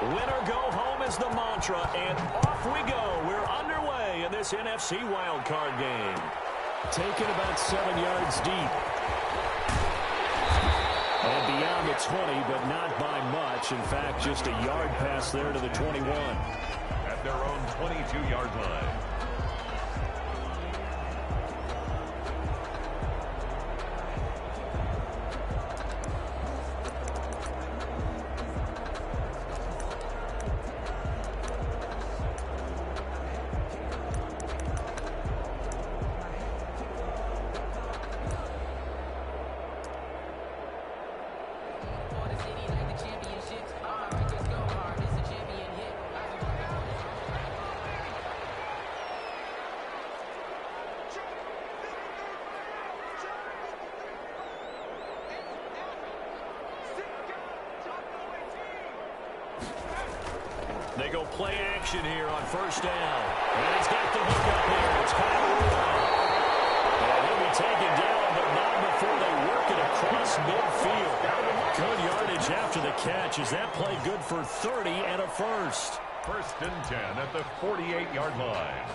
Win or go home is the mantra, and off we go. We're underway in this NFC wildcard game. Taken about 7 yards deep. And beyond the 20, but not by much. In fact, just a yard pass there to the 21. At their own 22-yard line. They go play action here on first down. And he's got the hook up here. It's kind of and he'll be taken down, but not before they work it across midfield. Good yardage after the catch. Is that play good for 30 and a first? First and 10 at the 48-yard line.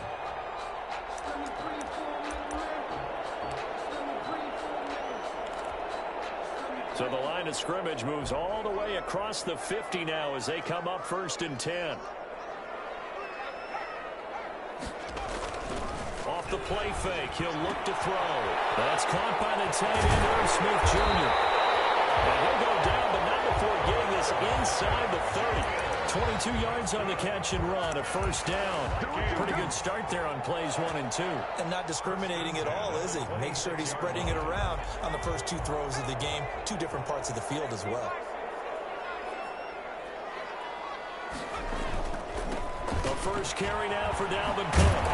So the line of scrimmage moves all the way across the 50 now as they come up first and 10. Off the play fake, he'll look to throw. That's caught by the tight end, Irv Smith Jr. And he'll go down, but not before getting this inside the 30. 22 yards on the catch and run, a first down. Pretty good start there on plays 1 and 2. And not discriminating at all, is he? Make sure he's spreading it around on the first 2 throws of the game. 2 different parts of the field as well. The first carry now for Dalvin Cook.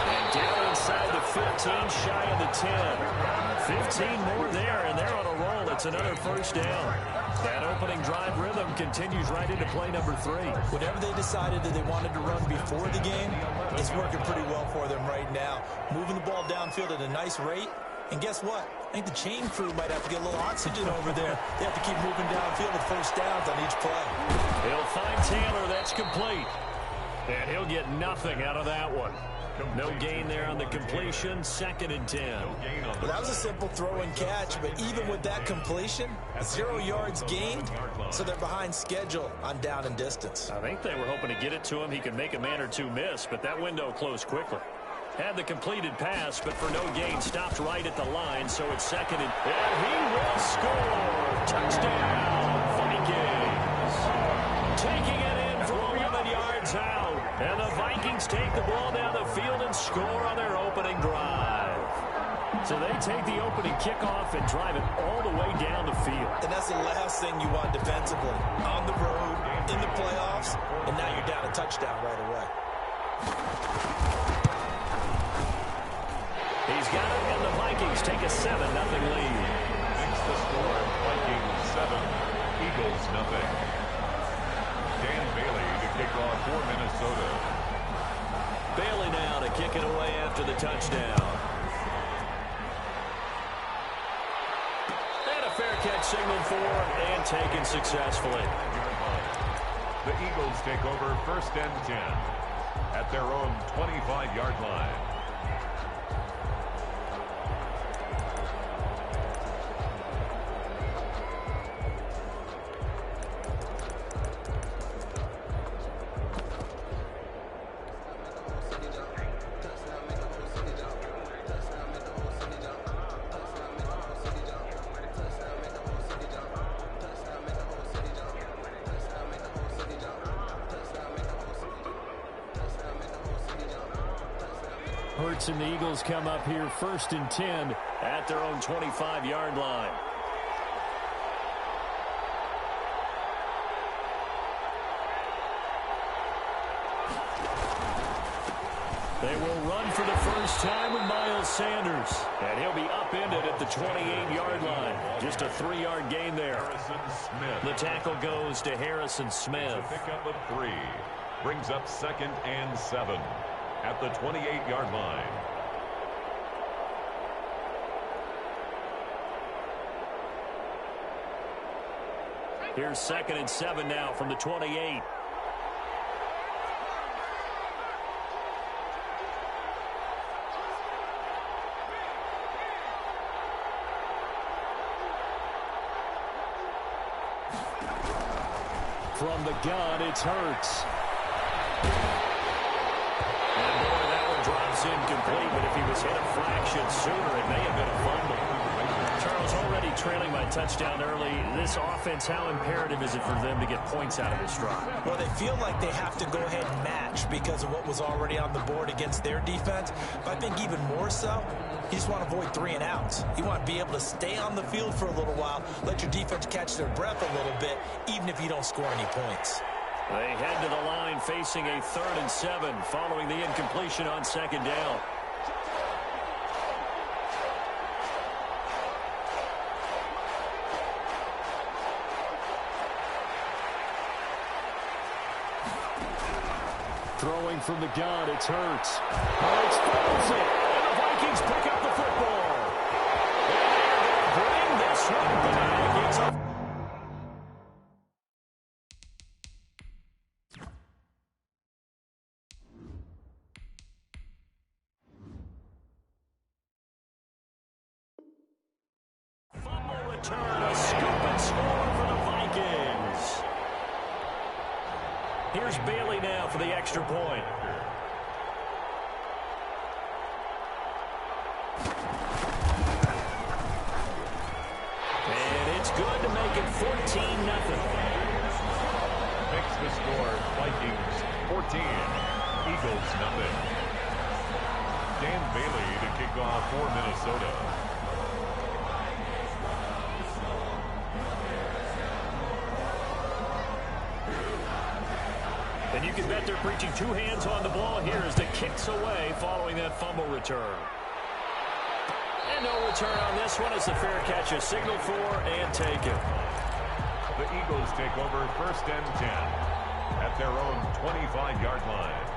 And down inside the 15, shy of the 10. 15 more there, and they're on a roll. It's another first down. That opening drive rhythm continues right into play number 3. Whatever they decided that they wanted to run before the game is working pretty well for them right now. Moving the ball downfield at a nice rate. And guess what? I think the chain crew might have to get a little oxygen over there. They have to keep moving downfield with first downs on each play. He'll find Taylor. That's complete. And he'll get nothing out of that one. No gain there on the completion. Second and 10. Well, that was a simple throw and catch, but even with that completion, 0 yards gained, so they're behind schedule on down and distance. I think they were hoping to get it to him. He could make a man or 2 miss, but that window closed quickly. Had the completed pass, but for no gain, stopped right at the line, so it's second and he will score. Touchdown, Vikings. Taking it in from 11 yards out. And the Vikings take the ball down the field and score on their opening drive. So they take the opening kickoff and drive it all the way down the field. And that's the last thing you want defensively. On the road, in the playoffs, and now you're down a touchdown right away. He's got it, and the Vikings take a 7-0 lead. Makes the score, Vikings 7, Eagles nothing. Dan Bailey to kick off for Minnesota. Bailey now to kick it away after the touchdown. And a fair catch signaled for and taken successfully. The Eagles take over first and 10 at their own 25-yard line. Hurts and the Eagles come up here first and 10 at their own 25-yard line. They will run for the first time with Miles Sanders. And he'll be upended at the 28-yard line. Just a 3-yard gain there. Harrison Smith. The tackle goes to Harrison Smith. Pick up of 3. Brings up second and 7 at the 28-yard line. Here's 2nd and 7 now from the 28. From the gun, it's Hurts. And boy, that one drops incomplete, but if he was hit a fraction sooner, it may have been a fumble. Charles, already trailing by touchdown early. This offense, how imperative is it for them to get points out of this drive? Well, they feel like they have to go ahead and match because of what was already on the board against their defense. But I think even more so, you just want to avoid 3 and outs. You want to be able to stay on the field for a little while, let your defense catch their breath a little bit, even if you don't score any points. They head to the line facing a 3rd and 7 following the incompletion on 2nd down. Throwing from the gun, it's Hurts. Hurts throws it, and the Vikings pick up the football. And they're going to bring this one back. It's a fumble return, a scoop and score for the Vikings. Here's Bailey now for the extra point. And it's good to make it 14-0. Makes the score Vikings 14, Eagles nothing. Dan Bailey to kick off for Minnesota. And you can bet they're preaching 2 hands on the ball here as the kick's away following that fumble return. And no return on this one as the fair catch is signaled for and taken. The Eagles take over 1st and 10 at their own 25-yard line.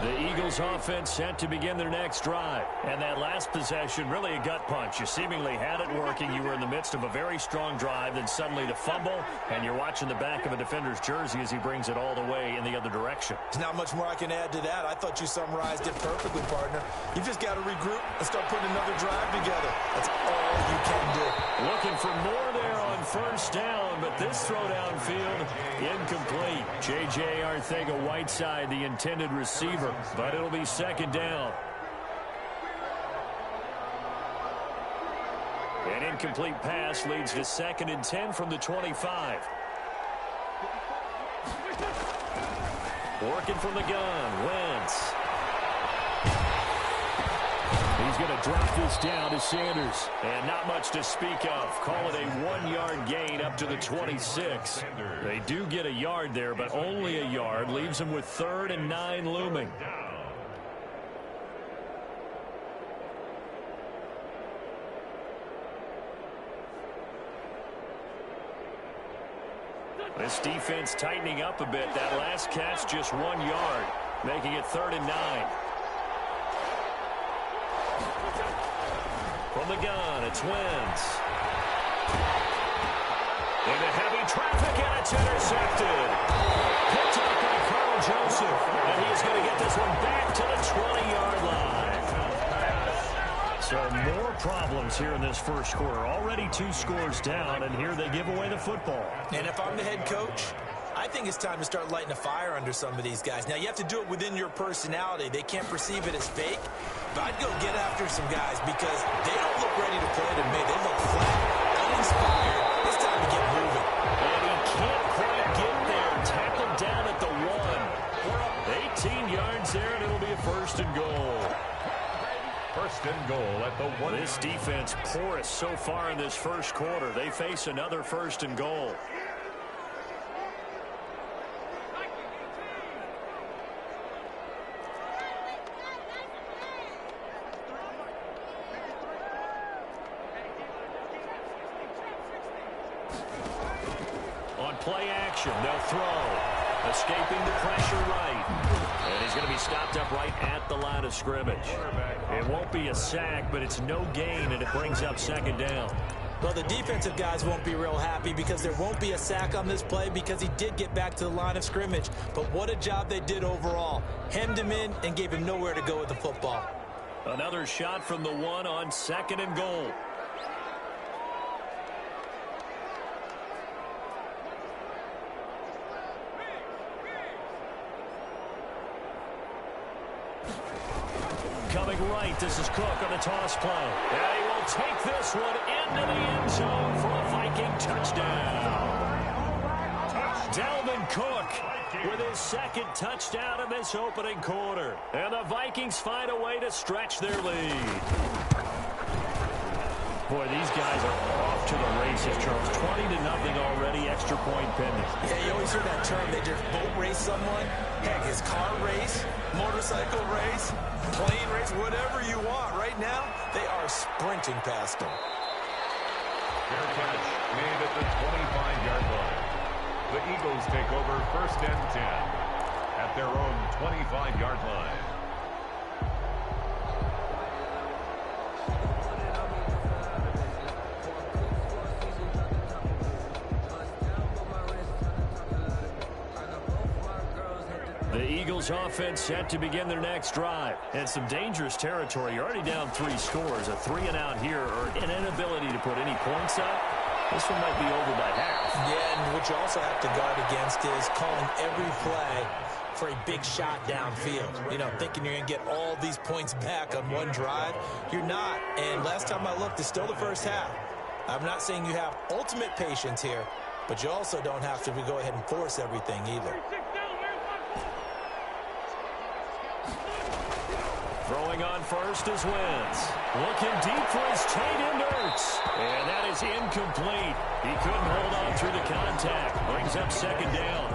The Eagles offense set to begin their next drive. And that last possession, really a gut punch. You seemingly had it working. You were in the midst of a very strong drive, then suddenly the fumble, and you're watching the back of a defender's jersey as he brings it all the way in the other direction. There's not much more I can add to that. I thought you summarized it perfectly, partner. You just got to regroup and start putting another drive together. That's all you can do. Looking for more there on 1st down, but this throw downfield, incomplete. J.J. Arcega-Whiteside, the intended receiver, but it'll be 2nd down. An incomplete pass leads to 2nd and 10 from the 25. Working from the gun, Wentz. He's going to drop this down to Sanders. And not much to speak of. Call it a 1-yard gain up to the 26. They do get a yard there, but only a yard. Leaves them with 3rd and 9 looming. This defense tightening up a bit. That last catch just 1 yard, making it 3rd and 9. From the gun, it's Wentz. Into heavy traffic, and it's intercepted. Picked up by Carl Joseph, and he's going to get this one back to the 20-yard line. So more problems here in this first quarter. Already 2 scores down, and here they give away the football. And if I'm the head coach, I think it's time to start lighting a fire under some of these guys. Now, you have to do it within your personality. They can't perceive it as fake. But I'd go get after some guys because they don't look ready to play to me. They look flat, uninspired. It's time to get moving. And he can't quite get there. Tackled down at the 1. 18 yards there, and it'll be a 1st and goal. 1st and goal at the 1. This defense porous so far in this first quarter. They face another 1st and goal. On play action, they'll throw. Escaping the pressure right. And He's going to be stopped up right at the line of scrimmage. It won't be a sack, but it's no gain, and it brings up second down. Well, the defensive guys won't be real happy because there won't be a sack on this play because he did get back to the line of scrimmage. But what a job they did overall. Hemmed him in and gave him nowhere to go with the football. Another shot from the one on 2nd and goal. Coming right, this is Cook on the toss play. And he will take this one into the end zone for a Viking touchdown. Dalvin Cook with his second touchdown in this opening quarter. And the Vikings find a way to stretch their lead. Boy, these guys are off to the races, Charles. 20-0 already, extra point pending. Yeah, you always hear that term, they just boat race someone. Heck, his car race, motorcycle race, plane race, whatever you want. Right now, they are sprinting past him. Fair catch made at the 25-yard line. The Eagles take over 1st and 10 at their own 25-yard line. The Eagles offense set to begin their next drive. And some dangerous territory. You're already down 3 scores. A 3 and out here or an inability to put any points up. This one might be over by half. Yeah, and what you also have to guard against is calling every play for a big shot downfield. You know, thinking you're going to get all these points back on one drive. You're not. And last time I looked, it's still the first half. I'm not saying you have ultimate patience here, but you also don't have to go ahead and force everything either. Throwing on first is Wentz. Looking deep for his tight end Ertz. And that is incomplete. He couldn't hold on through the contact. Brings up second down.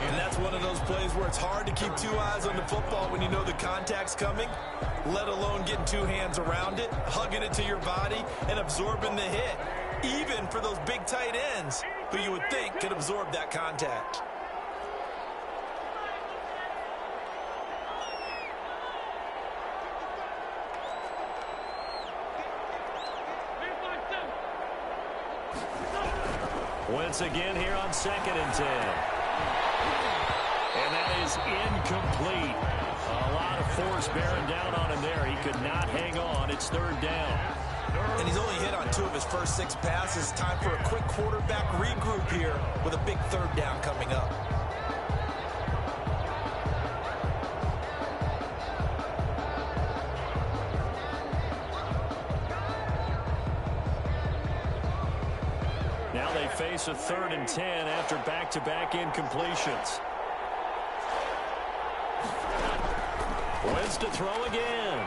And that's one of those plays where it's hard to keep 2 eyes on the football when you know the contact's coming, let alone getting 2 hands around it, hugging it to your body, and absorbing the hit. Even for those big tight ends who you would think could absorb that contact. Once again here on 2nd and 10. And that is incomplete. A lot of force bearing down on him there. He could not hang on. It's 3rd down. And he's only hit on 2 of his first 6 passes. Time for a quick quarterback regroup here with a big 3rd down coming up. Now they face a 3rd and 10 after back-to-back incompletions. Wentz to throw again.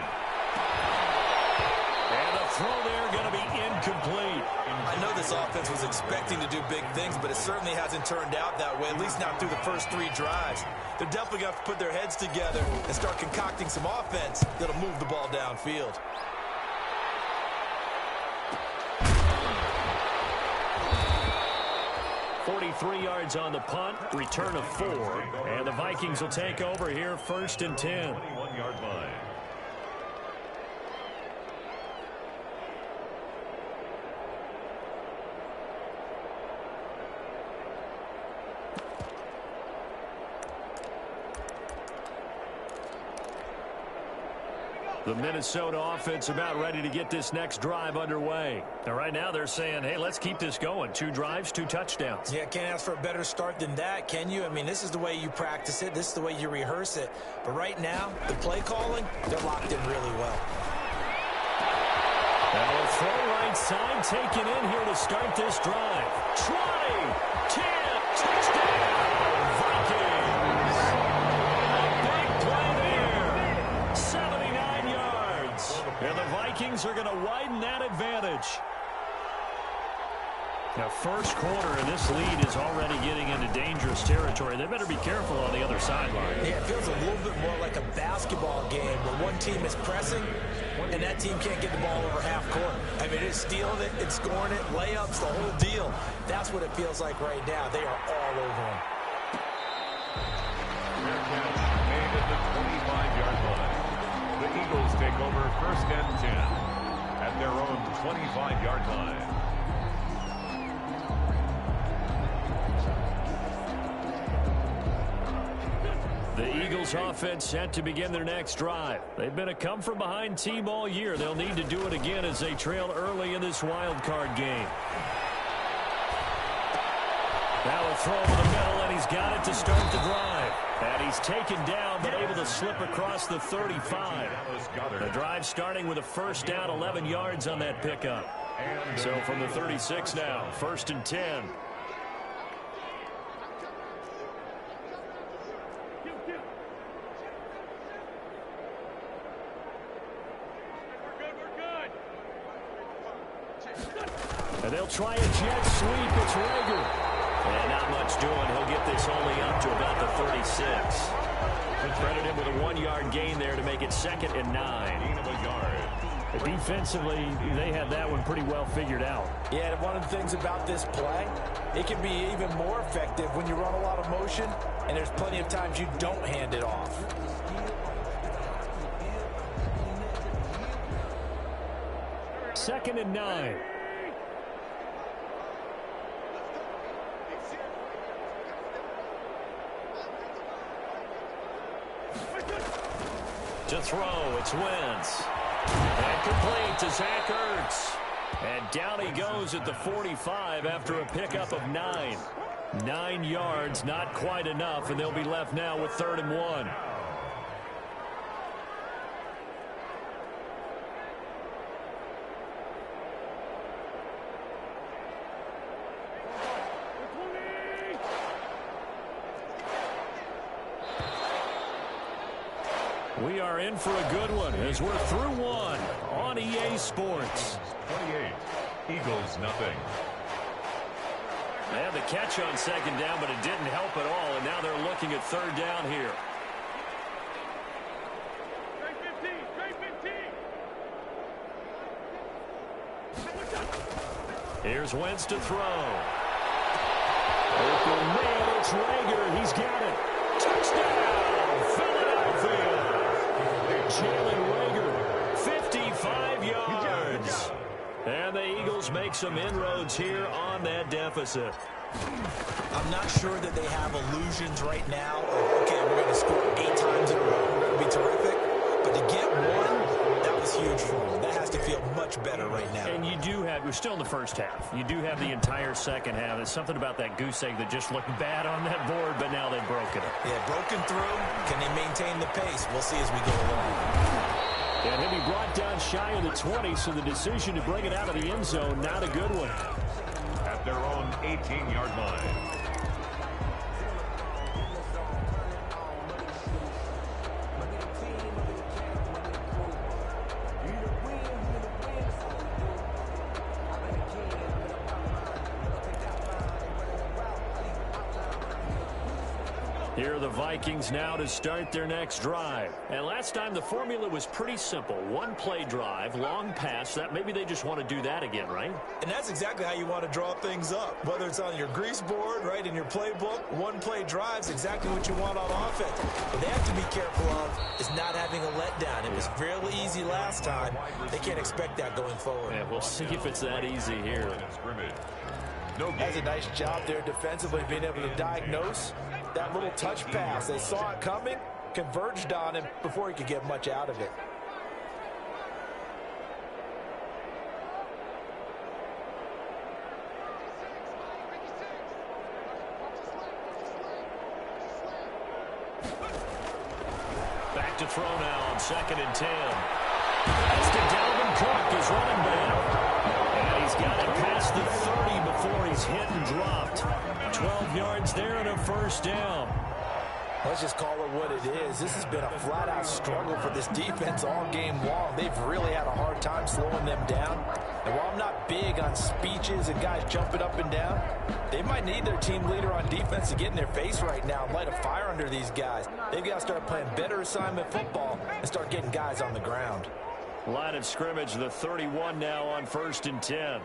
And the throw there going to be incomplete. I know this offense was expecting to do big things, but it certainly hasn't turned out that way, at least not through the first 3 drives. They're definitely going to have to put their heads together and start concocting some offense that'll move the ball downfield. 43 yards on the punt, return of 4, and the Vikings will take over here 1st and 10. 21-yard line. The Minnesota offense about ready to get this next drive underway. Now, right now they're saying, hey, let's keep this going. 2 drives, 2 touchdowns. Yeah, can't ask for a better start than that, can you? I mean, this is the way you practice it. This is the way you rehearse it. But right now, the play calling, they're locked in really well. Now a throw right side taken in here to start this drive. 20, 10, touchdown, Vikings. A big play there. 79 yards. And the Vikings are going to widen that advantage. Now, first quarter, and this lead is already getting into dangerous territory. They better be careful on the other sideline. Yeah, it feels a little bit more like a basketball game where one team is pressing and that team can't get the ball over half court. I mean, it's stealing it, it's scoring it, layups, the whole deal. That's what it feels like right now. They are all over them. Fair catch made at the over first and 10 at their own 25-yard line. The Eagles offense set to begin their next drive. They've been a come-from-behind team all year. They'll need to do it again as they trail early in this wild card game. Now a throw over the middle, and he's got it to start the drive. And he's taken down, but able to slip across the 35. The drive starting with a first down, 11 yards on that pickup. So from the 36 now, first and 10. And they'll try a jet sweep. It's Rager. And not much doing. He'll get this only up to about the 36. Credit him with a 1-yard gain there to make it second and 9. Defensively, they had that one pretty well figured out. Yeah, and one of the things about this play, it can be even more effective when you run a lot of motion, and there's plenty of times you don't hand it off. Second and 9. To throw, it's Wentz. And complete to Zach Ertz. And down he goes at the 45 after a pickup of 9. 9 yards, not quite enough, and they'll be left now with 3rd and 1. We are in for a good one as we're through one on EA Sports. 28, Eagles nothing. They had the catch on second down, but it didn't help at all, and now they're looking at 3rd down here. Here's Wentz to throw. Open man, it's Rager. He's got it. Touchdown, Philadelphia. Jalen Rager, 55 yards. And the Eagles make some inroads here on that deficit. I'm not sure that they have illusions right now of, okay, we're going to score 8 times in a row. We're going to be terrific. But to get one, that was huge for them. That has to feel much better right now. And you do have, we're still in the first half. You do have the entire second half. There's something about that goose egg that just looked bad on that board, but now they've broken it. Yeah, broken through. Can they maintain the pace? We'll see as we go along. And he'll be brought down shy of the 20, so the decision to bring it out of the end zone, not a good one. At their own 18-yard line. Here are the Vikings now to start their next drive. And last time the formula was pretty simple. 1-play drive, long pass. That maybe they just want to do that again, right? And that's exactly how you want to draw things up. Whether it's on your grease board, right, in your playbook, 1-play drive's exactly what you want on offense. What they have to be careful of is not having a letdown. It was fairly easy last time. They can't expect that going forward. Yeah, we'll see if it's that easy here. That's a nice job there defensively, being able to diagnose that little touch pass. They saw it coming, converged on him before he could get much out of it. Back to throw now on 2nd and 10. That's to Dalvin Cook, his running back. And he's got it past the 30 before he's hit and dropped. 12 yards there and a first down. Let's just call it what it is. This has been a flat-out struggle for this defense all game long. They've really had a hard time slowing them down. And while I'm not big on speeches and guys jumping up and down, they might need their team leader on defense to get in their face right now and light a fire under these guys. They've got to start playing better assignment football and start getting guys on the ground. Line of scrimmage, the 31 now on 1st and 10.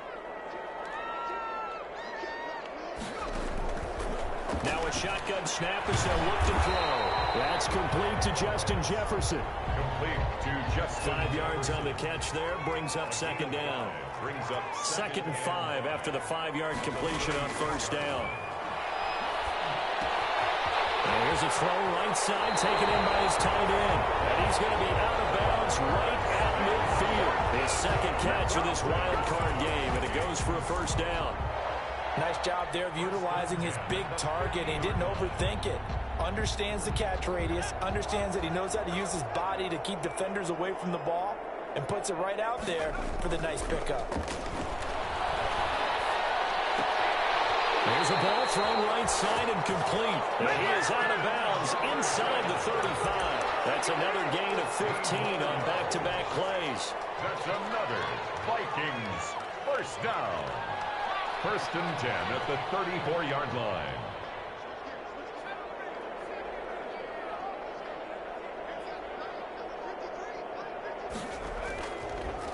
Now a shotgun snap as they'll look to throw. That's complete to Justin Jefferson. Complete to Justin. 5 yards on the catch there. Brings up second down. Brings up Second and 5 after the 5-yard completion on first down. And here's a throw right side taken in by his tight end. And he's going to be out of bounds right at midfield. His second catch of this wild card game, and it goes for a first down. Nice job there of utilizing his big target. He didn't overthink it. Understands the catch radius, understands that he knows how to use his body to keep defenders away from the ball, and puts it right out there for the nice pickup. There's a ball thrown right side and complete. And he is out of bounds inside the 35. That's another gain of 15 on back-to-back plays. That's another Vikings first down. First and 10 at the 34-yard line.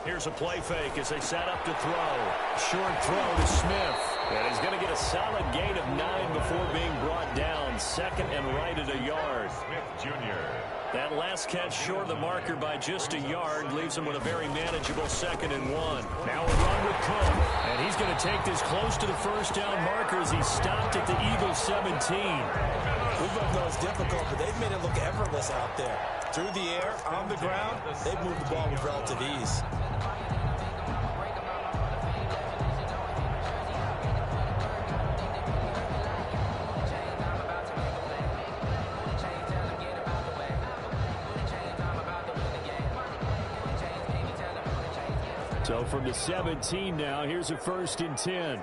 Here's a play fake as they set up to throw. Short throw to Smith. And he's going to get a solid gain of 9 before being brought down. Second and right at a yard. Smith Jr. That last catch short of the marker by just a yard leaves him with a very manageable second and 1. Now a run with Cook. And he's going to take this close to the first down marker as he's stopped at the Eagles 17. We both know it's difficult, but they've made it look effortless out there. Through the air, on the ground, they've moved the ball with relative ease. So from the 17 now, here's a first and 10.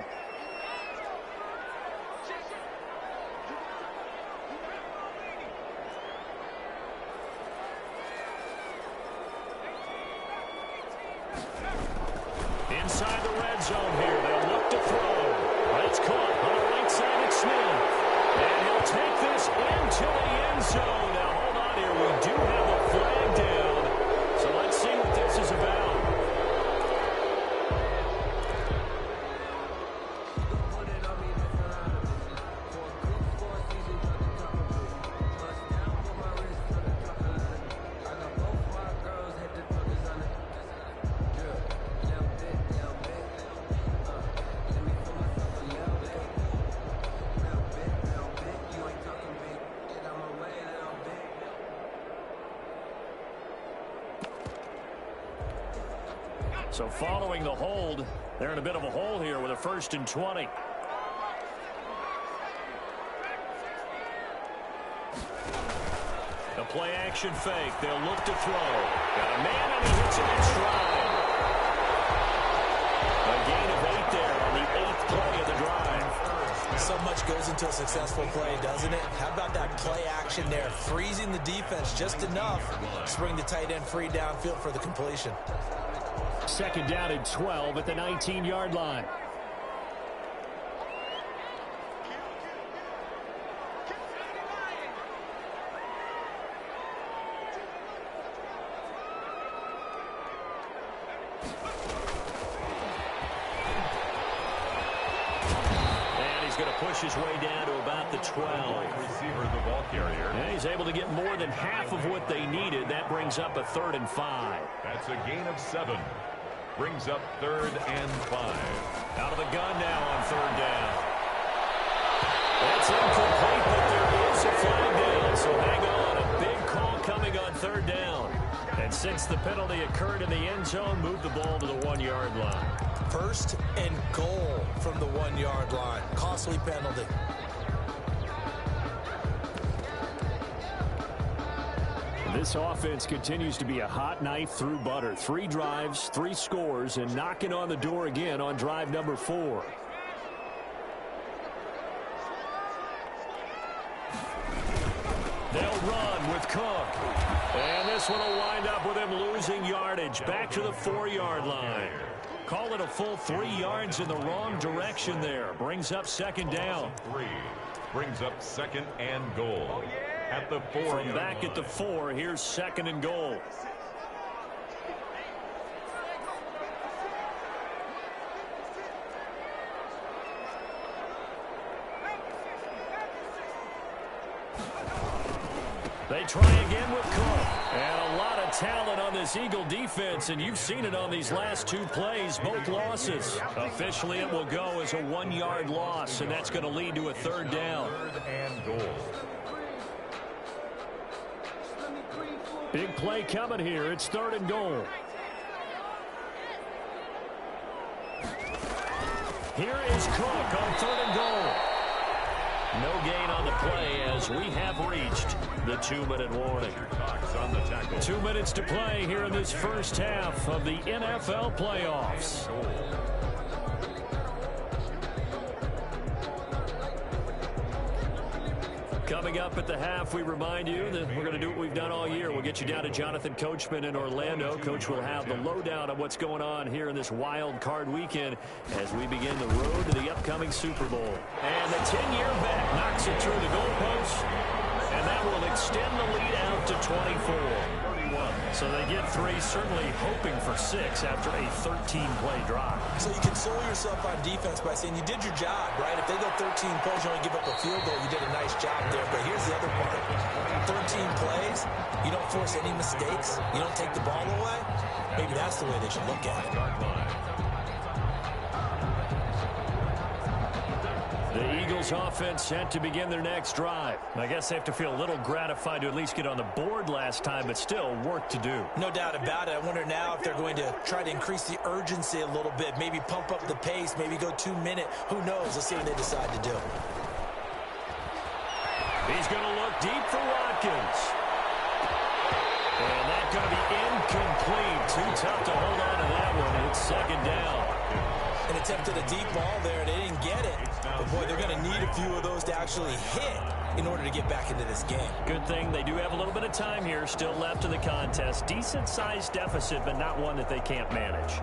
Inside the red zone here. They'll look to throw. That's caught on the right side at Smith. And he'll take this into the end zone. Now, hold on here. We do have a flag down. So let's see what this is about. So following the hold, they're in a bit of a hole here with a first and 20. The play action fake. They'll look to throw. Got a man and he hits it in stride. A gain of 8 there on the 8th play of the drive. So much goes into a successful play, doesn't it? How about that play action there? Freezing the defense just enough to bring the tight end free downfield for the completion. Second down and 12 at the 19-yard line. And he's going to push his way down to about the 12. Receiver, the ball carrier. And he's able to get more than half of what they needed. That brings up a 3rd and 5. That's a gain of 7. Brings up 3rd and 5. Out of the gun now on 3rd down. That's incomplete, but there is a flag down. So hang on. A big call coming on 3rd down. And since the penalty occurred in the end zone, move the ball to the 1-yard line. First and goal from the 1-yard line. Costly penalty. This offense continues to be a hot knife through butter. 3 drives, 3 scores, and knocking on the door again on drive number 4. They'll run with Cook. And this one will wind up with him losing yardage. Back to the 4-yard line. Call it a full 3 yards in the wrong direction there. Brings up second down. 3. Brings up 2nd and goal. At the 4. From back at the 4, here's 2nd and goal. They try again with Cook. And a lot of talent on this Eagle defense, and you've seen it on these last two plays, both losses. Officially, it will go as a 1-yard loss, and that's going to lead to a third down. Third and goal. Big play coming here. It's third and goal. Here is Cook on third and goal. No gain on the play as we have reached the 2-minute warning. 2 minutes to play here in this first half of the NFL playoffs. Coming up at the half, we remind you that we're going to do what we've done all year. We'll get you down to Jonathan Coachman in Orlando. Coach will have the lowdown of what's going on here in this wild card weekend as we begin the road to the upcoming Super Bowl. And the 10-year bet knocks it through the goalpost, and that will extend the lead out to 24. So they get 3, certainly hoping for 6 after a 13-play drive. So you console yourself on defense by saying you did your job, right? If they go 13 plays, you only give up a field goal, you did a nice job there. But here's the other part. 13 plays, you don't force any mistakes, you don't take the ball away. Maybe that's the way they should look at it. The Eagles offense set to begin their next drive. I guess they have to feel a little gratified to at least get on the board last time, but still work to do. No doubt about it. I wonder now if they're going to try to increase the urgency a little bit, maybe pump up the pace, maybe go 2-minute. Who knows? Let's see what they decide to do. He's going to look deep for Watkins. And that's going to be incomplete. Too tough to hold on to that one. It's second down. An attempt at a deep ball there, and they didn't get it. But, boy, they're going to need a few of those to actually hit in order to get back into this game. Good thing they do have a little bit of time here still left in the contest. Decent-sized deficit, but not one that they can't manage.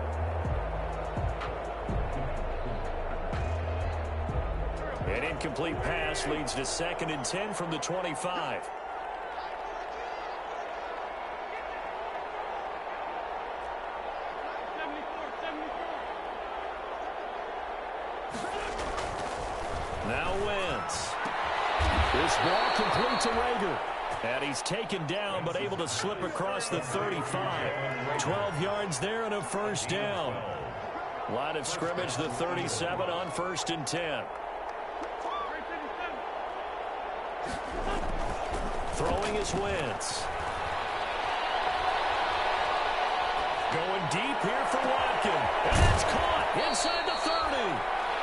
An incomplete pass leads to 2nd and 10 from the 25. Now Wentz. This ball complete to Rager. And he's taken down but able to slip across the 35. 12 yards there and a first down. Line of scrimmage, the 37 on 1st and 10. Throwing is Wentz. Going deep here for Watkins. And it's caught inside the 30.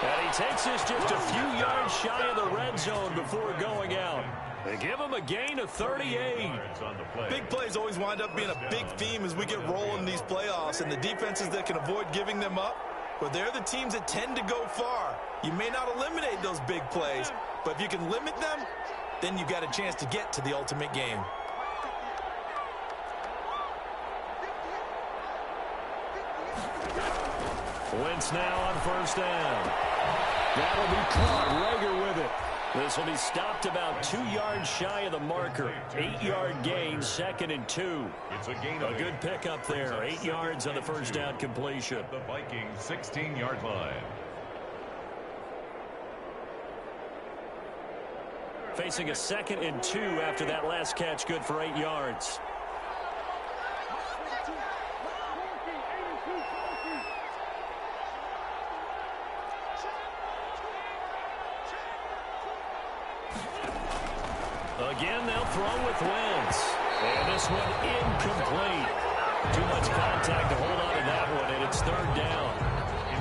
And he takes this just a few yards shy of the red zone before going out. They give him a gain of 38. Big plays always wind up being a big theme as we get rolling in these playoffs, and the defenses that can avoid giving them up, well, they're the teams that tend to go far. You may not eliminate those big plays, but if you can limit them, then you've got a chance to get to the ultimate game. Wentz now on first down. That'll be caught. Rager with it. This will be stopped about 2 yards shy of the marker. 8-yard gain, 2nd and 2. It's a gain A good pickup there. 8 yards on the first down completion. The Vikings 16-yard line. Facing a 2nd and 2 after that last catch, good for 8 yards. Again, they'll throw with Wentz. And this one incomplete. Too much contact to hold on to that one, and it's 3rd down.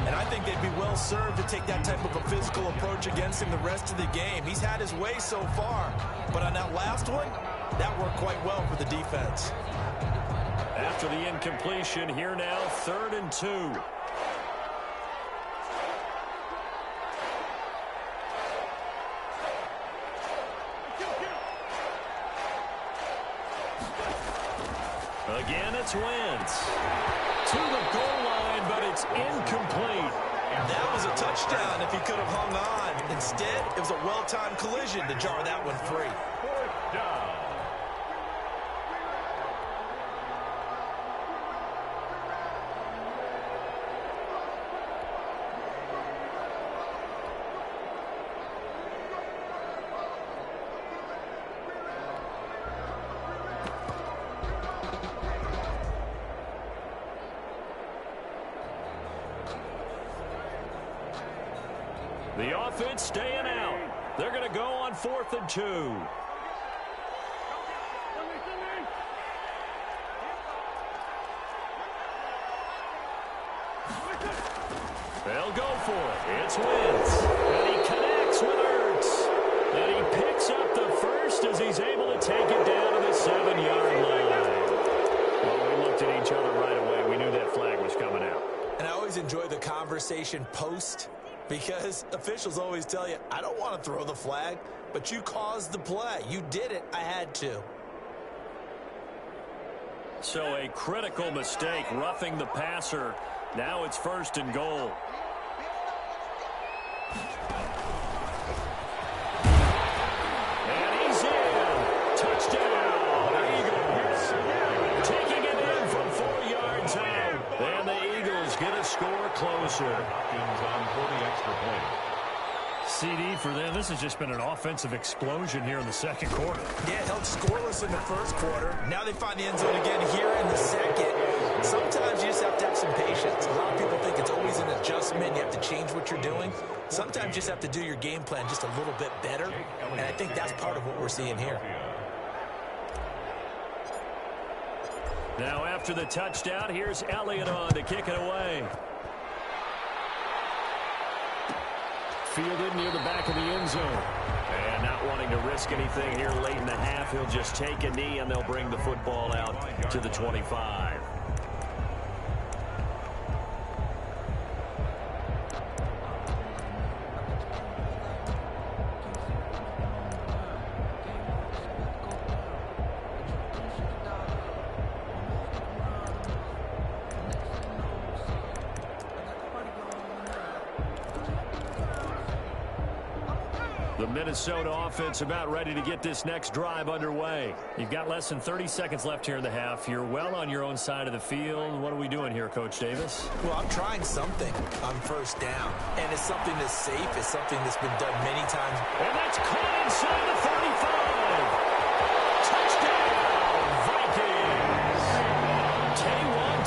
And I think they'd be well served to take that type of a physical approach against him the rest of the game. He's had his way so far, but on that last one, that worked quite well for the defense. After the incompletion, here now, 3rd and 2. Again, it's Wentz. To the goal line, but it's incomplete. That was a touchdown if he could have hung on. Instead, it was a well-timed collision to jar that one free. 4th down. The offense staying out. They're going to go on 4th and 2. They'll go for it. It's Wentz. And he connects with Ertz. And he picks up the first as he's able to take it down to the 7-yard line. Well, we looked at each other right away. We knew that flag was coming out. And I always enjoy the conversation post because officials always tell you, I don't want to throw the flag, but you caused the play. You did it. I had to. So a critical mistake, roughing the passer. Now it's 1st and goal. And he's in. Touchdown, Eagles. Taking it in from 4 yards out. And the Eagles get a score closer. On for the extra point. CD for them. This has just been an offensive explosion here in the 2nd quarter. Yeah, held scoreless in the 1st quarter. Now they find the end zone again here in the 2nd. Sometimes you just have to have some patience. A lot of people think it's always an adjustment. You have to change what you're doing. Sometimes you just have to do your game plan just a little bit better. And I think that's part of what we're seeing here. Now after the touchdown, here's Elliott on to kick it away. Fielded near the back of the end zone. And not wanting to risk anything here late in the half, he'll just take a knee and they'll bring the football out to the 25. The Minnesota offense about ready to get this next drive underway. You've got less than 30 seconds left here in the half. You're well on your own side of the field. What are we doing here, Coach Davis? Well, I'm trying something on 1st down. And it's something that's safe. It's something that's been done many times. And that's caught inside the 35. Touchdown, Vikings.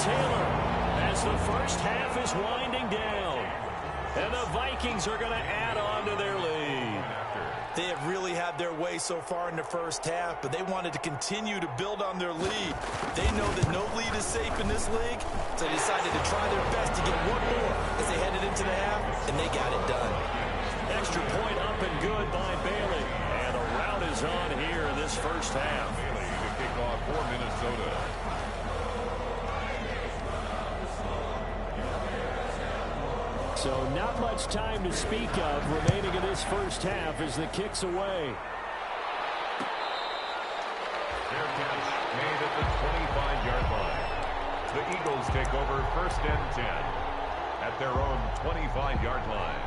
Taylor as the first half is winding down. And the Vikings are going to add on to their lead. They have really had their way so far in the 1st half, but they wanted to continue to build on their lead. They know that no lead is safe in this league, so they decided to try their best to get one more as they headed into the half, and they got it done. Extra point up and good by Bailey. And a rout is on here in this 1st half. Bailey to kick off for Minnesota. So not much time to speak of remaining in this 1st half as the kick's away. Fair catch made at the 25-yard line. The Eagles take over 1st and 10 at their own 25-yard line.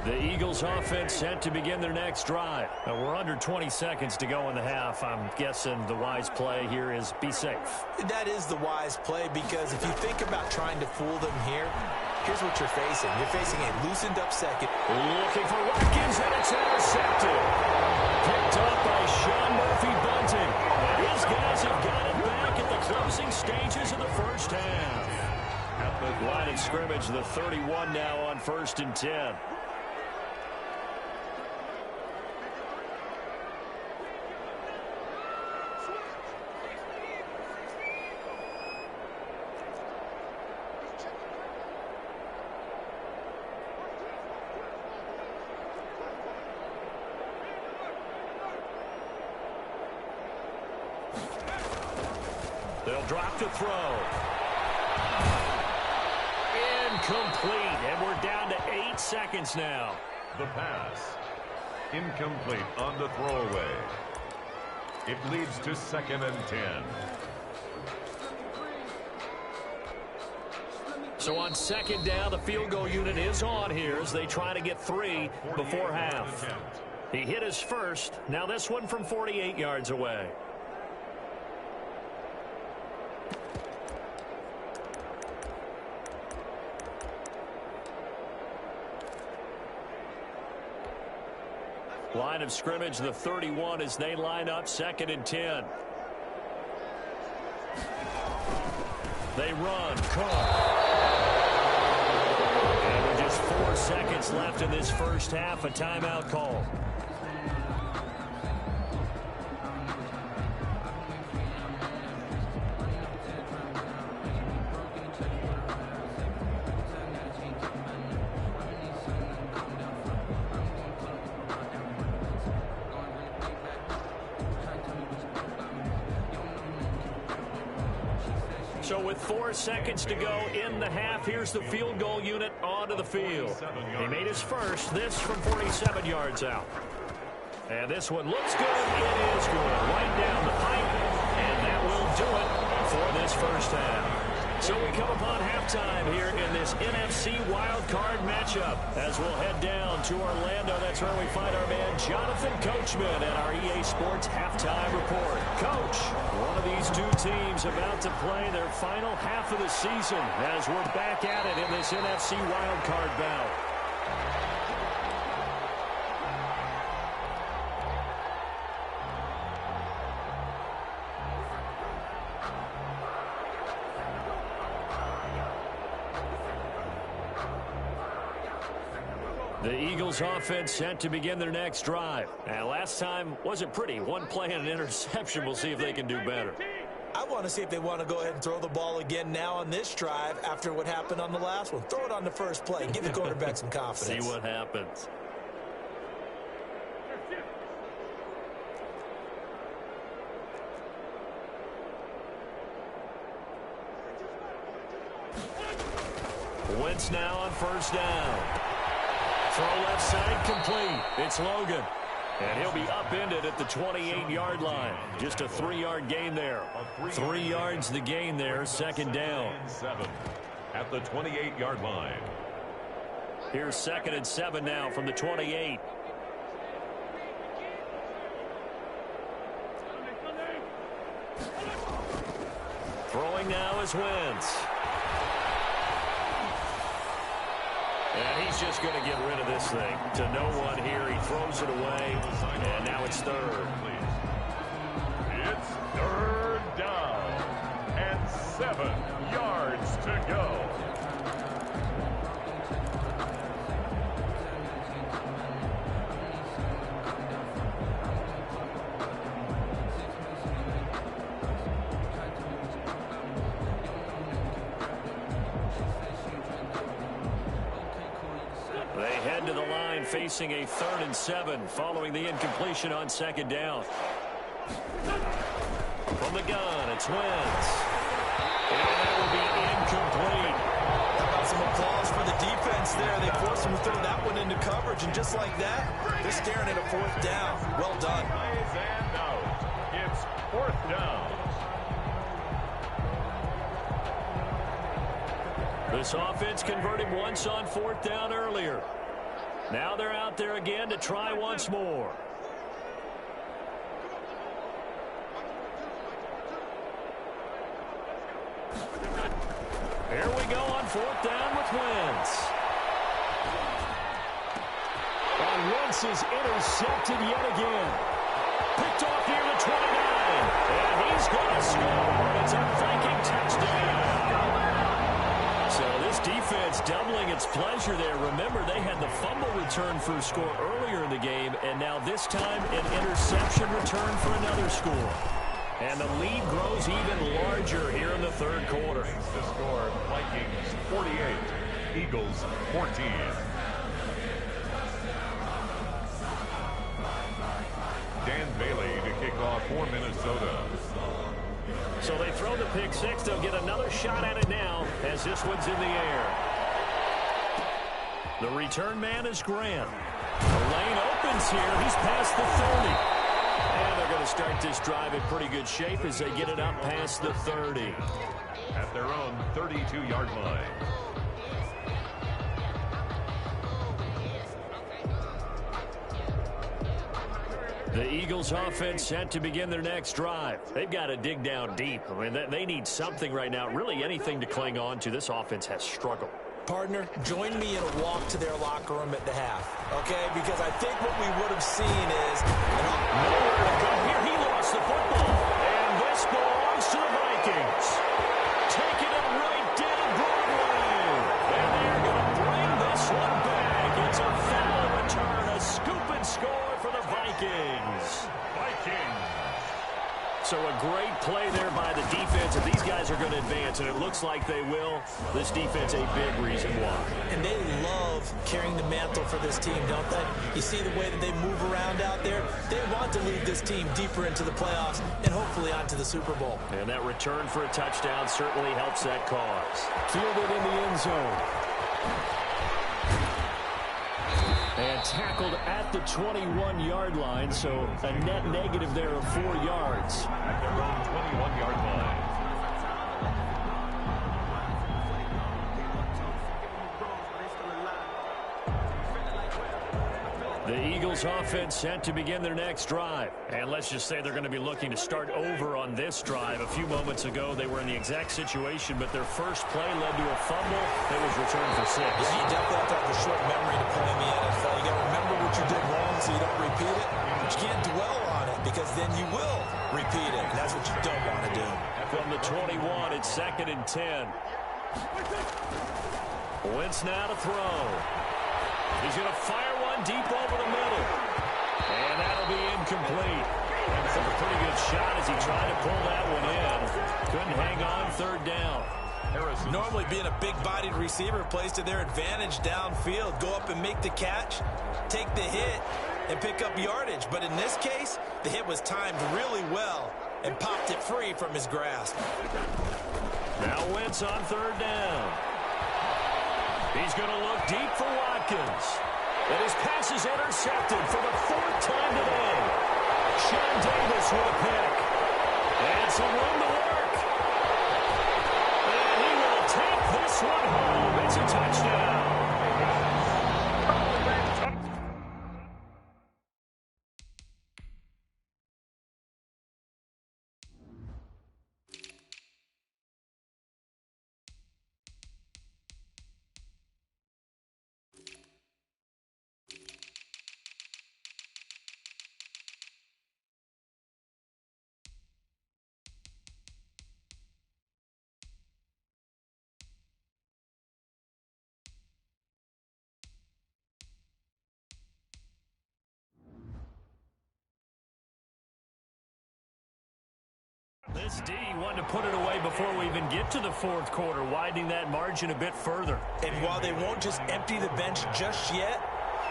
The Eagles offense set to begin their next drive. Now we're under 20 seconds to go in the half. I'm guessing the wise play here is be safe. That is the wise play because if you think about trying to fool them here, here's what you're facing. You're facing a loosened up 2nd. Looking for Watkins, and it's intercepted. Picked up by Sean Murphy-Bunting. These guys have got it back at the closing stages of the 1st half. At the line of scrimmage, the 31 now on 1st and 10. They'll drop to throw. Incomplete, and we're down to 8 seconds now. The pass. Incomplete on the throwaway. It leads to 2nd and 10. So on 2nd down, the field goal unit is on here as they try to get 3 before half. He hit his first. Now this one from 48 yards away. Line of scrimmage, the 31 as they line up 2nd and 10. They run. Cook. And with just 4 seconds left in this first half, a timeout call. So with 4 seconds to go in the half, here's the field goal unit onto the field. He made his first, this from 47 yards out. And this one looks good. It is good. Right down the pipe. And that will do it for this first half. So we come upon halftime here in this NFC wildcard matchup as we'll head down to Orlando. That's where we find our man Jonathan Coachman at our EA Sports Halftime Report. Coach, one of these two teams about to play their final half of the season as we're back at it in this NFC wildcard bout. The Eagles offense set to begin their next drive. And last time wasn't pretty. One play and an interception. We'll see if they can do better. I want to see if they want to go ahead and throw the ball again now on this drive after what happened on the last one. Throw it on the first play. Give the quarterback some confidence. See what happens. Wentz now on first down. Throw left side complete. It's Logan. And he'll be upended at the 28-yard line. Just a 3-yard gain there. 3 yards the gain there, second down. 7 at the 28-yard line. Here's 2nd and 7 now from the 28. Throwing now is Wentz. And he's just going to get rid of this thing. To no one here. He throws it away. And now it's third. It's third down. And 7 yards to go. To the line facing a 3rd and 7 following the incompletion on second down. From the gun, it's Wentz. And that will be incomplete. How about some applause for the defense there? They forced him to throw that one into coverage, and just like that, they're staring at a 4th down. Well done. And out. It's 4th down. This offense converted once on 4th down earlier. Now they're out there again to try once more. Here we go on 4th down with Wentz. And Wentz is intercepted yet again. Picked off near the 29. And he's going to score. It's a Viking touchdown. So this defense doubling its pleasure there. Remember, they had the fumble return for a score earlier in the game, and now this time an interception return for another score. And the lead grows even larger here in the 3rd quarter. The score, Vikings 48, Eagles 14. Dan Bailey to kick off for Minnesota. So they throw the pick six. They'll get another shot at it now as this one's in the air. The return man is Grant. The lane opens here. He's past the 30. And they're going to start this drive in pretty good shape as they get it up past the 30. At their own 32-yard line. The Eagles offense set to begin their next drive. They've got to dig down deep. I mean, they need something right now, really anything to cling on to. This offense has struggled. Partner, join me in a walk to their locker room at the half, okay? Because I think what we would have seen is... Nowhere to go here. He lost the football. And this belongs to the Vikings. Taking it Vikings. Vikings. So a great play there by the defense. If these guys are going to advance, and it looks like they will, this defense a big reason why. And they love carrying the mantle for this team, don't they? You see the way that they move around out there? They want to lead this team deeper into the playoffs and hopefully onto the Super Bowl. And that return for a touchdown certainly helps that cause. Fielded in the end zone. And tackled at the 21-yard line, so a net negative there of 4 yards. At their own 21-yard line. The Eagles offense set to begin their next drive. And let's just say they're going to be looking to start over on this drive. A few moments ago, they were in the exact situation, but their first play led to a fumble that was returned for 6. Yeah, you definitely have to have a short memory to play in the NFL. You got to remember what you did wrong so you don't repeat it. But you can't dwell on it because then you will repeat it. And that's what you don't want to do. From the 21, it's 2nd and 10. Wentz now to throw. He's going to fire one deep over the middle. And that'll be incomplete. Took a pretty good shot as he tried to pull that one in. Couldn't hang on, 3rd down. Normally being a big-bodied receiver plays to their advantage downfield. Go up and make the catch, take the hit, and pick up yardage. But in this case, the hit was timed really well and popped it free from his grasp. Now Wentz on 3rd down. He's going to look deep for Watkins. And his pass is intercepted for the 4th time today. Sean Davis with a pick. And some room to work. And he will take this one home. It's a touchdown. This D wanted to put it away before we even get to the 4th quarter, widening that margin a bit further. And while they won't just empty the bench just yet,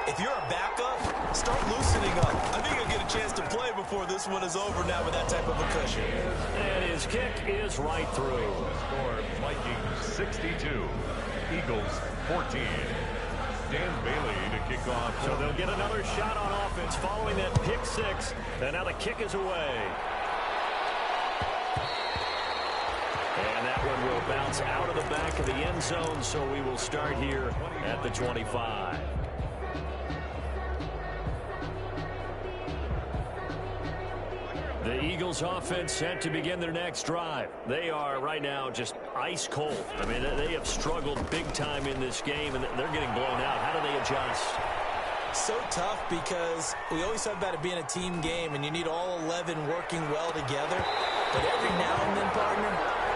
if you're a backup, start loosening up. I think you'll get a chance to play before this one is over now with that type of a cushion. And his kick is right through. Score Vikings 62, Eagles 14. Dan Bailey to kick off. So they'll get another shot on offense following that pick 6. And now the kick is away. And that one will bounce out of the back of the end zone, so we will start here at the 25. The Eagles offense set to begin their next drive. They are right now just ice cold. I mean, they have struggled big time in this game, and they're getting blown out. How do they adjust? So tough because we always talk about it being a team game, and you need all 11 working well together. But every now and then, partner,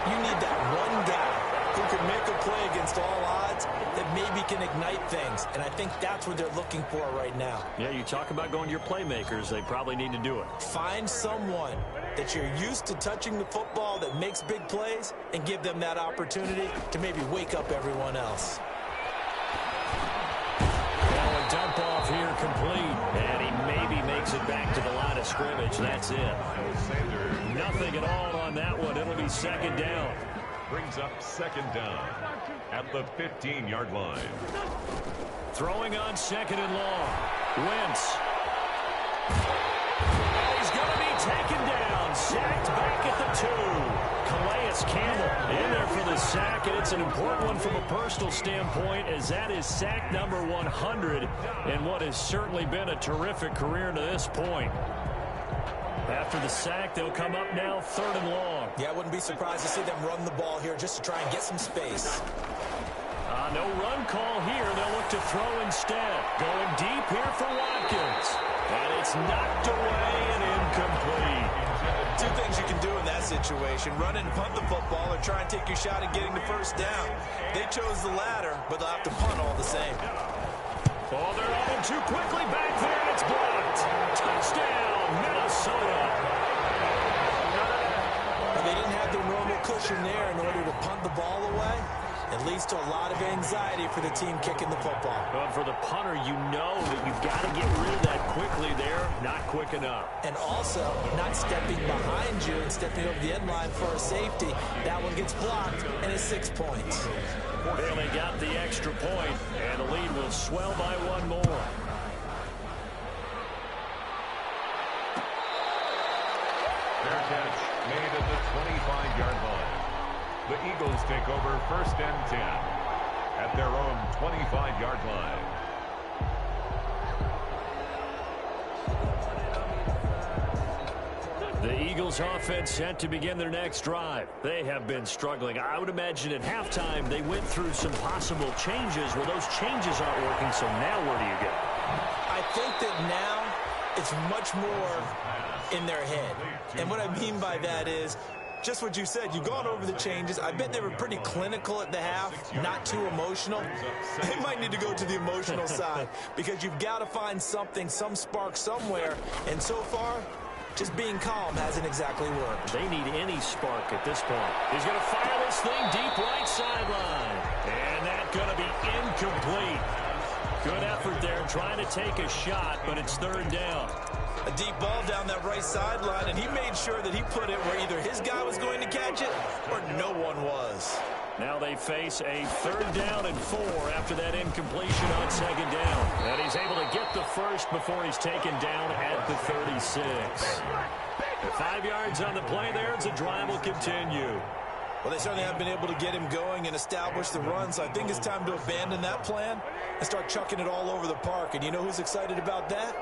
you need that one guy who can make a play against all odds that maybe can ignite things. And I think that's what they're looking for right now. Yeah, you talk about going to your playmakers. They probably need to do it. Find someone that you're used to touching the football that makes big plays and give them that opportunity to maybe wake up everyone else. Now a dump off here complete. And he maybe makes it back to the line of scrimmage. That's it. Nothing at all on that one. It'll be 2nd down. Brings up 2nd down at the 15-yard line. Throwing on 2nd and long. Wentz. And he's going to be taken down. Sacked back at the 2. Calais Campbell in there for the sack, and it's an important one from a personal standpoint, as that is sack number 100 in what has certainly been a terrific career to this point. After the sack, they'll come up now 3rd and long. Yeah, I wouldn't be surprised to see them run the ball here just to try and get some space. No run call here. They'll look to throw instead. Going deep here for Watkins. And it's knocked away and incomplete. 2 things you can do in that situation: run and punt the football, or try and take your shot at getting the 1st down. They chose the latter, but they'll have to punt all the same. Oh, they're on him too quickly back there, and it's blocked. Touchdown! motion there in order to punt the ball away, it leads to a lot of anxiety for the team kicking the football. Well, for the punter, you know that you've got to get rid of that quickly there. Not quick enough. And also, not stepping behind you and stepping over the end line for a safety. That one gets blocked, and it's 6 points. They only got the extra point, and the lead will swell by one more. Fair catch made at the 25-yard line. The Eagles take over first and 10 at their own 25-yard line. The Eagles offense set to begin their next drive. They have been struggling. I would imagine at halftime they went through some possible changes. Well, those changes aren't working, so now where do you go? I think that now it's much more in their head. And what I mean by that is just what you said. You've gone over the changes. I bet they were pretty clinical at the half, not too emotional. They might need to go to the emotional side because you've got to find something, some spark somewhere. And so far, just being calm hasn't exactly worked. They need any spark at this point. He's going to fire this thing deep right sideline. And that's going to be incomplete. Good effort there trying to take a shot, but it's third down. A deep ball down that right sideline, and he made sure that he put it where either his guy was going to catch it or no one was. Now they face a third down and 4 after that incompletion on second down. And he's able to get the first before he's taken down at the 36. 5 yards on the play there as the drive will continue. Well, they certainly have been able to get him going and establish the run, so I think it's time to abandon that plan and start chucking it all over the park. And you know who's excited about that?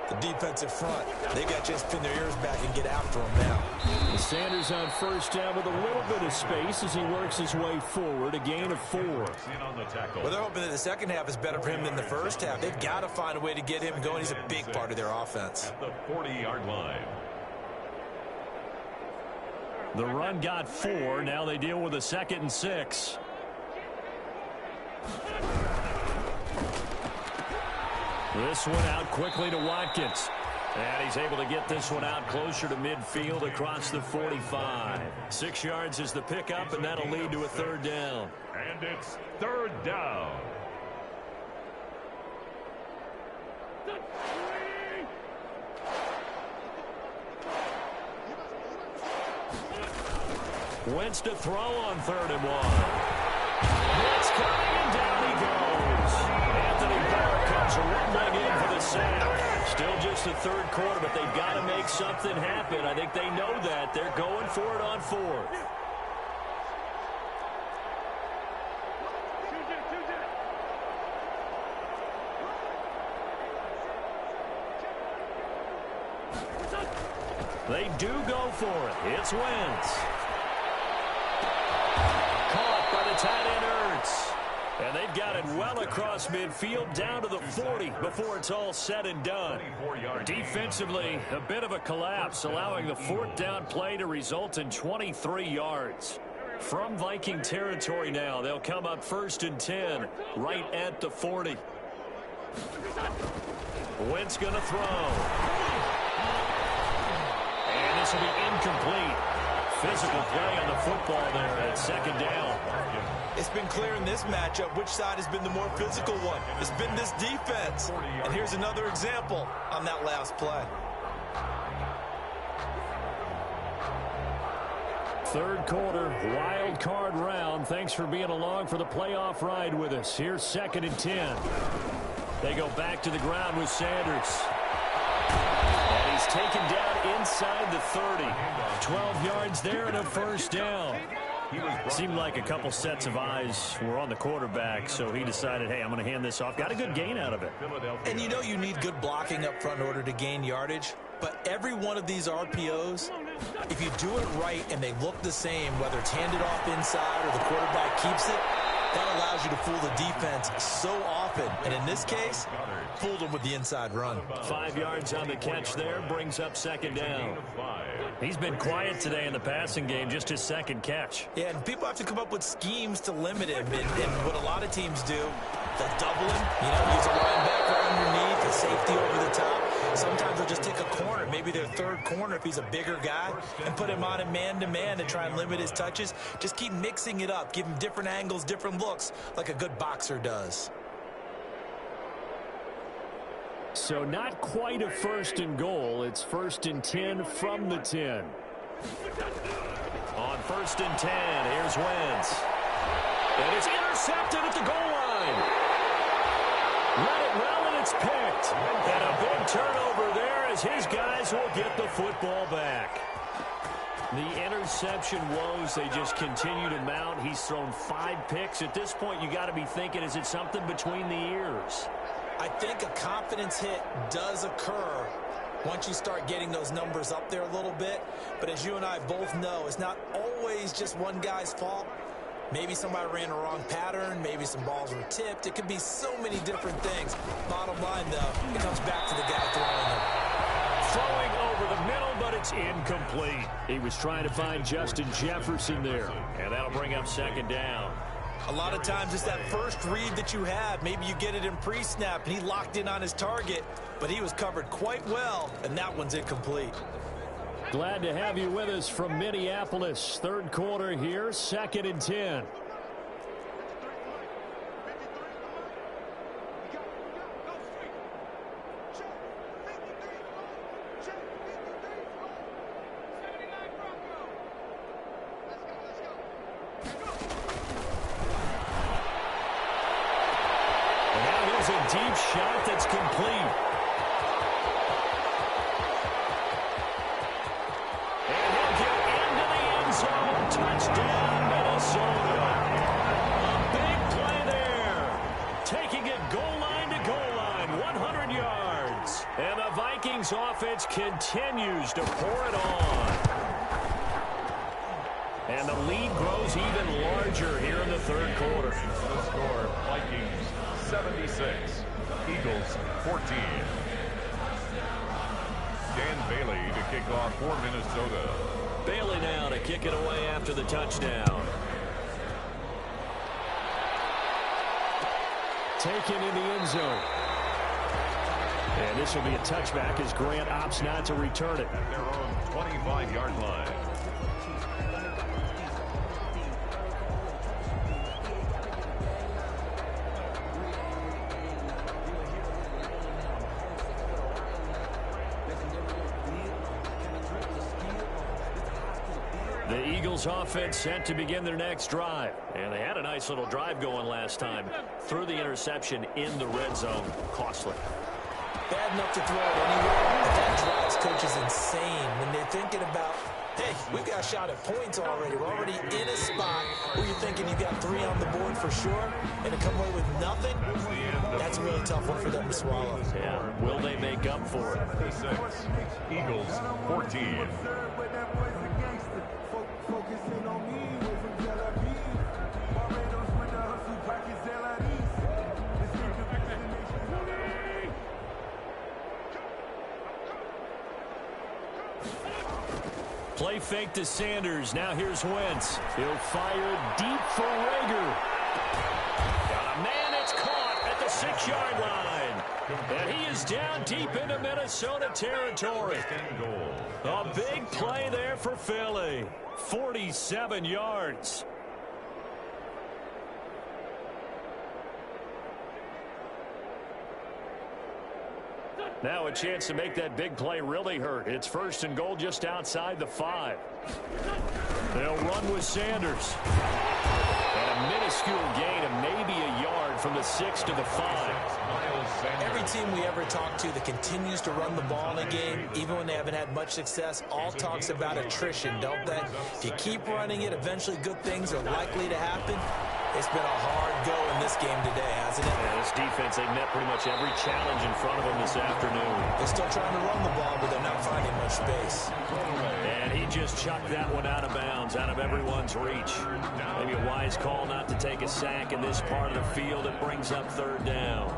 The defensive front. They got to just pin their ears back and get after him now. Sanders on first down with a little bit of space as he works his way forward, a gain of 4. Well, they're hoping that the second half is better for him than the first half. They've got to find a way to get him going. He's a big part of their offense. At the 40-yard line. The run got 4. Now they deal with a 2nd and 6. This one out quickly to Watkins. And he's able to get this one out closer to midfield across the 45. 6 yards is the pickup, and that'll lead to a third down. And it's third down. Wentz to throw on 3rd and 1. Wentz coming, and down he goes. Anthony Barr comes rumbling in for the sack. Still just the third quarter, but they've got to make something happen. I think they know that. They're going for it on 4th. They do go for it. It's Wentz. Caught by the tight end Ertz. And they've got it well across midfield down to the 40 before it's all said and done. Defensively, a bit of a collapse, allowing the 4th down play to result in 23 yards. From Viking territory now, they'll come up 1st and 10 right at the 40. Wentz going to throw. And this will be incomplete. Physical play on the football there at 2nd down. It's been clear in this matchup which side has been the more physical one. It's been this defense. And here's another example on that last play. Third quarter, wild card round. Thanks for being along for the playoff ride with us. Here's 2nd and 10. They go back to the ground with Sanders. And he's taken down inside the 30. 12 yards there and a first down. Seemed like a couple sets of eyes were on the quarterback, so he decided, hey, I'm going to hand this off. Got a good gain out of it. And you know you need good blocking up front in order to gain yardage. But every one of these RPOs, if you do it right and they look the same, whether it's handed off inside or the quarterback keeps it, that allows you to fool the defense so often. And in this case, fooled them with the inside run. 5 yards on the catch there, brings up 2nd down. He's been quiet today in the passing game, just his 2nd catch. Yeah, and people have to come up with schemes to limit him. And what a lot of teams do, they'll double him, use a linebacker underneath, a safety over the top. Sometimes they'll just take a corner, maybe their third corner if he's a bigger guy, and put him on a man-to-man to try and limit his touches. Just keep mixing it up, give him different angles, different looks, like a good boxer does. So not quite a 1st and goal. It's 1st and 10 from the 10. On 1st and 10, here's Wentz. And it's intercepted at the goal line. Let it well, and it's picked. And a big turnover there as his guys will get the football back. The interception woes, they just continue to mount. He's thrown 5 picks. At this point, you got to be thinking, is it something between the ears? I think a confidence hit does occur once you start getting those numbers up there a little bit. But as you and I both know, it's not always just one guy's fault. Maybe somebody ran a wrong pattern. Maybe some balls were tipped. It could be so many different things. Bottom line, though, it comes back to the guy throwing them. Throwing over the middle, but it's incomplete. He was trying to find Justin Jefferson there. And that'll bring up 2nd down. A lot of times it's that first read that you have. Maybe you get it in pre-snap, and he locked in on his target, but he was covered quite well, and that one's incomplete. Glad to have you with us from Minneapolis. 3rd quarter here, 2nd and 10. A deep shot that's complete. And he'll get into the end zone. Touchdown, Minnesota. A big play there. Taking it goal line to goal line. 100 yards. And the Vikings offense continues to pour it on. And the lead grows even larger here in the 3rd quarter. The score, Vikings 76, Eagles 14. Dan Bailey to kick off for Minnesota. Bailey now to kick it away after the touchdown. Taken in the end zone. And this will be a touchback as Grant opts not to return it. At their own 25-yard line. The Eagles offense set to begin their next drive. And they had a nice little drive going last time. Threw the interception in the red zone. Costly. Bad enough to throw it anywhere, but that drives coaches insane when they're thinking about, hey, we've got a shot at points already. We're already in a spot where you're thinking you got 3 on the board for sure, and to come away with nothing, that's a really tough one for them to swallow. Yeah, will they make up for it? 6, Eagles 14. Play fake to Sanders. Now here's Wentz. He'll fire deep for Rager. Got a man that's caught at the 6-yard line. And he is down deep into Minnesota territory. A big play there for Philly. 47 yards. Now a chance to make that big play really hurt. It's 1st and goal just outside the 5. They'll run with Sanders. And a minuscule gain of maybe a yard from the 6 to the 5. Every team we ever talk to that continues to run the ball in a game, even when they haven't had much success, all talks about attrition, don't they? If you keep running it, eventually good things are likely to happen. It's been a hard go in this game today, hasn't it? Yeah, this defense, they met pretty much every challenge in front of them this afternoon. They're still trying to run the ball, but they're not finding much space. And he just chucked that one out of bounds, out of everyone's reach. Maybe a wise call not to take a sack in this part of the field. It brings up 3rd down.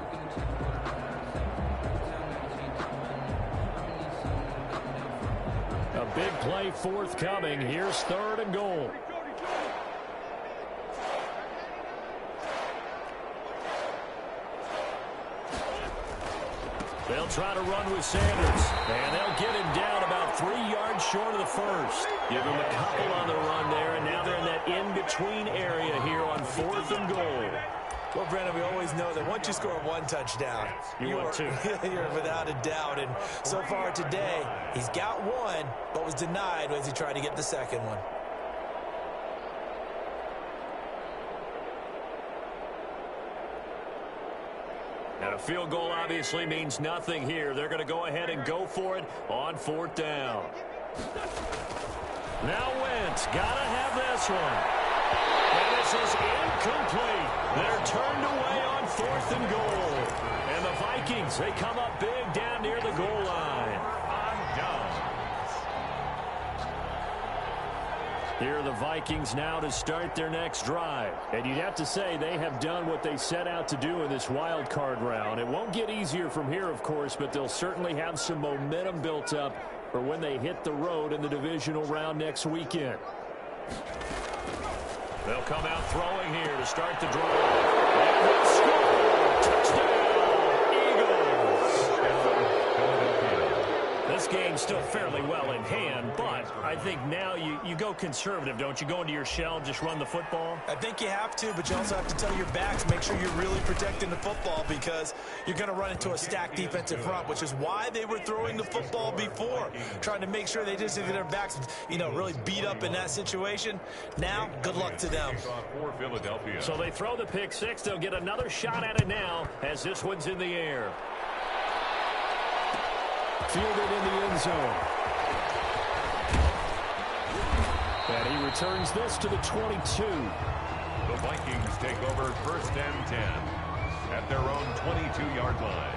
A big play forthcoming. Here's 3rd and goal. They'll try to run with Sanders. And they'll get him down about 3 yards short of the first. Give him a couple on the run there, and now they're in that in-between area here on 4th and goal. Well, Brandon, we always know that once you score one touchdown, you're without a doubt. And so far today, he's got one, but was denied as he tried to get the second one. And a field goal obviously means nothing here. They're going to go ahead and go for it on 4th down. Now Wentz, got to have this one. And this is incomplete. They're turned away on 4th and goal. And the Vikings, they come up big down near the goal line. Here are the Vikings now to start their next drive. And you'd have to say they have done what they set out to do in this wild card round. It won't get easier from here, of course, but they'll certainly have some momentum built up for when they hit the road in the divisional round next weekend. They'll come out throwing here to start the drive. And they'll score! Touchdown, Eagles! This game's still fairly well in hand, but I think now you go conservative, don't you? Go into your shell and just run the football? I think you have to, but you also have to tell your backs, make sure you're really protecting the football because you're going to run into a stacked defensive front, which is why they were throwing the football before, trying to make sure they just get their backs, really beat up in that situation. Now, good luck to them. So they throw the pick six. They'll get another shot at it now as this one's in the air. Fielded in the end zone. And he returns this to the 22. The Vikings take over 1st and 10 at their own 22-yard line.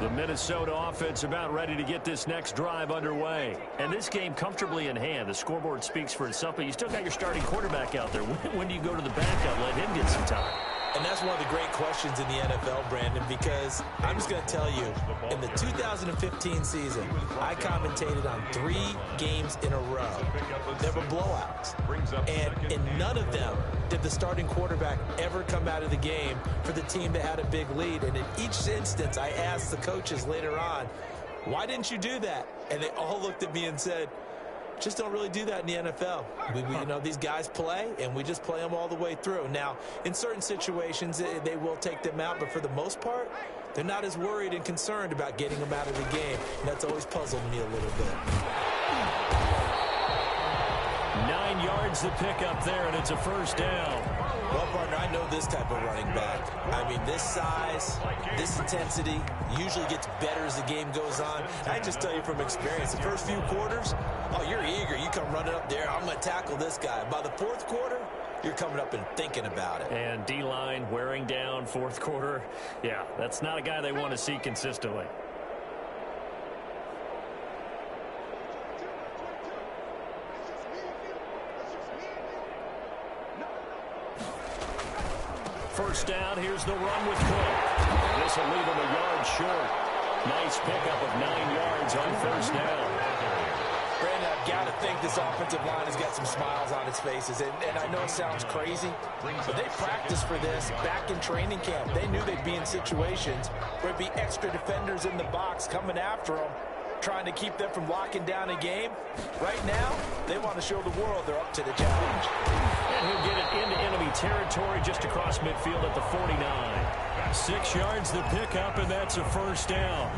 The Minnesota offense about ready to get this next drive underway. And this game comfortably in hand. The scoreboard speaks for itself, but you still got your starting quarterback out there. When do you go to the backup, let him get some time? And that's one of the great questions in the NFL, Brandon, because I'm just going to tell you, in the 2015 season, I commentated on 3 games in a row. There were blowouts. And in none of them did the starting quarterback ever come out of the game for the team that had a big lead. And in each instance, I asked the coaches later on, why didn't you do that? And they all looked at me and said, just don't really do that in the NFL. These guys play, and we just play them all the way through. Now, in certain situations, they will take them out, but for the most part, they're not as worried and concerned about getting them out of the game. And that's always puzzled me a little bit. 9 yards the pickup there, and it's a 1st down. Well, partner, I know this type of running back. I mean, this size, this intensity usually gets better as the game goes on. I just tell you from experience, the first few quarters, you're eager. You come running up there, I'm going to tackle this guy. By the 4th quarter, you're coming up and thinking about it. And D-line wearing down 4th quarter. Yeah, that's not a guy they want to see consistently. First down, here's the run with Cook. This will leave him a yard short. Nice pickup of 9 yards on 1st down. Brandon, I've got to think this offensive line has got some smiles on its faces. And I know it sounds crazy, but they practiced for this back in training camp. They knew they'd be in situations where it'd be extra defenders in the box coming after them, trying to keep them from locking down a game. Right now, they want to show the world they're up to the challenge. And he'll get it into enemy territory just across midfield at the 49. 6 yards the pickup, and that's a 1st down.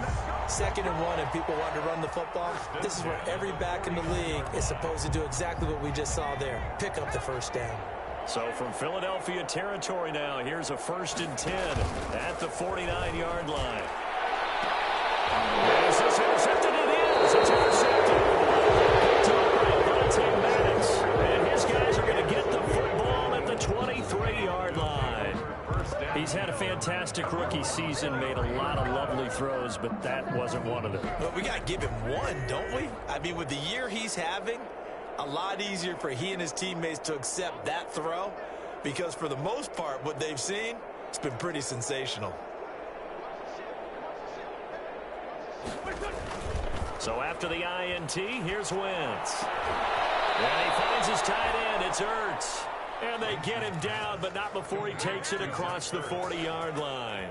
2nd and 1, and people want to run the football. This is where every back in the league is supposed to do exactly what we just saw there. Pick up the 1st down. So from Philadelphia territory now, here's a 1st and 10 at the 49-yard line. Is this intercepted? It is. It's intercepted. Top right, Vontae Maddox. And his guys are going to get the football at the 23-yard line. He's had a fantastic rookie season, made a lot of lovely throws, but that wasn't one of them. But we got to give him one, don't we? I mean, with the year he's having, a lot easier for he and his teammates to accept that throw because for the most part, what they've seen, it's been pretty sensational. So after the INT, here's Wentz. And he finds his tight end. It's Ertz. And they get him down, but not before he takes it across the 40-yard line.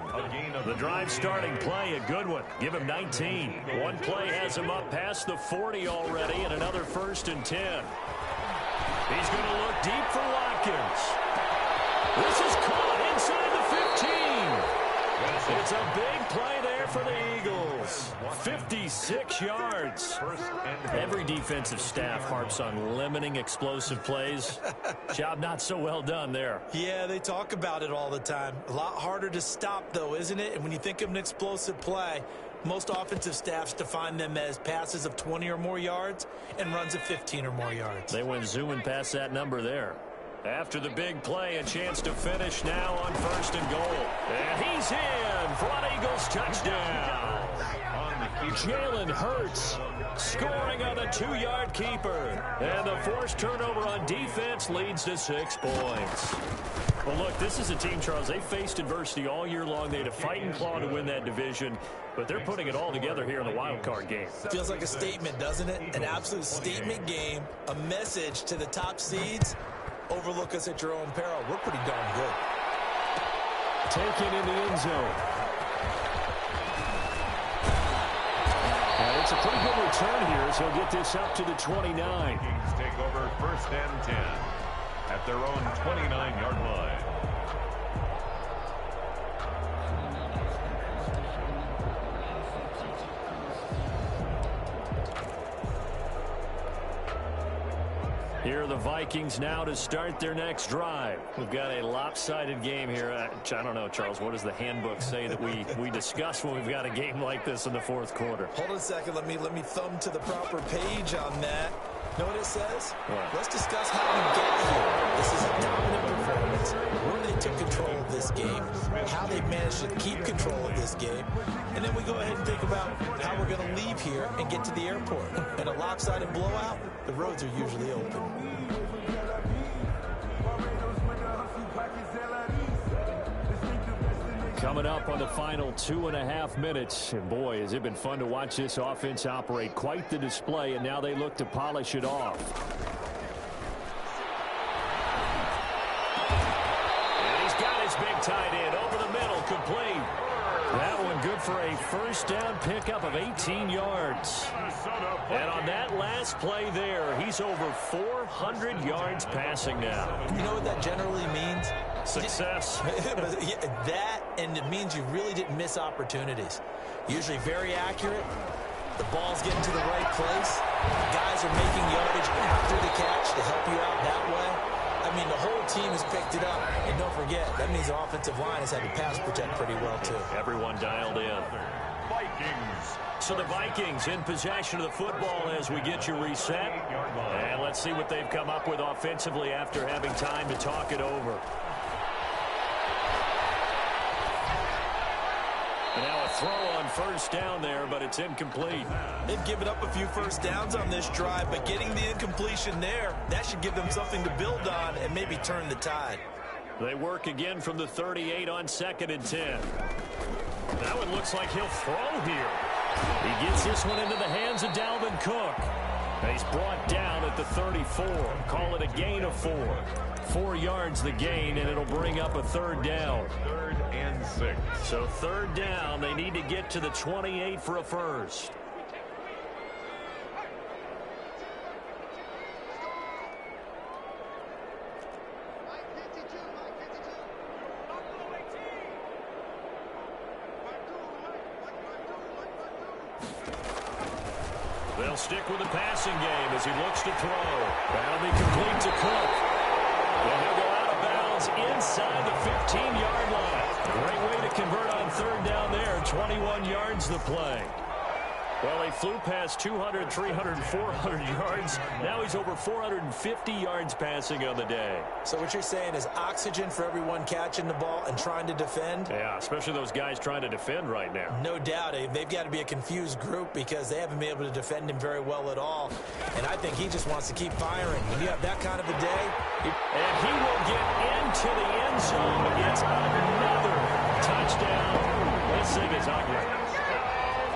The drive starting play, a good one. Give him 19. One play has him up past the 40 already, and another 1st and 10. He's going to look deep for Watkins. This is caught inside the 15. It's a big play there for the Eagles. 56 yards. Every defensive staff harps on limiting explosive plays. Job not so well done there. Yeah, they talk about it all the time. A lot harder to stop, though, isn't it? And when you think of an explosive play, most offensive staffs define them as passes of 20 or more yards and runs of 15 or more yards. They went zooming past that number there. After the big play, a chance to finish now on 1st and goal. And he's in for an Eagles touchdown. Jalen Hurts scoring on a 2-yard keeper. And the forced turnover on defense leads to 6 points. Well, look, this is a team, Charles, they faced adversity all year long. They had to fight and claw to win that division, but they're putting it all together here in the wild card game. Feels like a statement, doesn't it? An absolute statement game, a message to the top seeds. Overlook us at your own peril. We're pretty darn good. Taken in the end zone. And it's a pretty good return here, so he'll get this up to the 29. Vikings take over 1st and 10 at their own 29-yard line. Here are the Vikings now to start their next drive. We've got a lopsided game here. I don't know, Charles, what does the handbook say that we discuss when we've got a game like this in the 4th quarter? Hold on a second. Let me thumb to the proper page on that. Know what it says? What? Let's discuss how we get here. This is a dominant performance. Where they took control of this game, how they managed to keep control of this game, and then we go ahead and think about how we're going to leave here and get to the airport. In a lopsided blowout, the roads are usually open. Coming up on the final 2.5 minutes. And boy, has it been fun to watch this offense operate. Quite the display, and now they look to polish it off. And he's got his big tight end over the middle, complete. That one good for a 1st down pickup of 18 yards. And on that last play there, he's over 400 yards passing now. You know what that generally means? Success. That, and it means you really didn't miss opportunities. Usually very accurate. The ball's getting to the right place. Guys are making yardage after the catch to help you out that way. I mean, the whole team has picked it up. And don't forget, that means the offensive line has had to pass protect pretty well, too. Everyone dialed in. Vikings. So the Vikings in possession of the football as we get you reset. And let's see what they've come up with offensively after having time to talk it over. And now a throw on 1st down there, but it's incomplete. They've given up a few 1st downs on this drive, but getting the incompletion there, that should give them something to build on and maybe turn the tide. They work again from the 38 on 2nd and 10. That one looks like he'll throw here. He gets this one into the hands of Dalvin Cook. He's brought down at the 34. Call it a gain of 4. 4 yards the gain, and it'll bring up a 3rd down. 3rd and 6. So 3rd down, they need to get to the 28 for a 1st. They'll stick with the passing game as he looks to throw. That'll be complete to Cook. And he'll go out of bounds inside the 15-yard line. Great way to convert on 3rd down there. 21 yards the play. Well, he flew past 200, 300, 400 yards. Now he's over 450 yards passing on the day. So what you're saying is oxygen for everyone catching the ball and trying to defend? Yeah, especially those guys trying to defend right now. No doubt. They've got to be a confused group because they haven't been able to defend him very well at all. And I think he just wants to keep firing. When you have that kind of a day. And he will get into the end zone. It's another touchdown. This thing is ugly.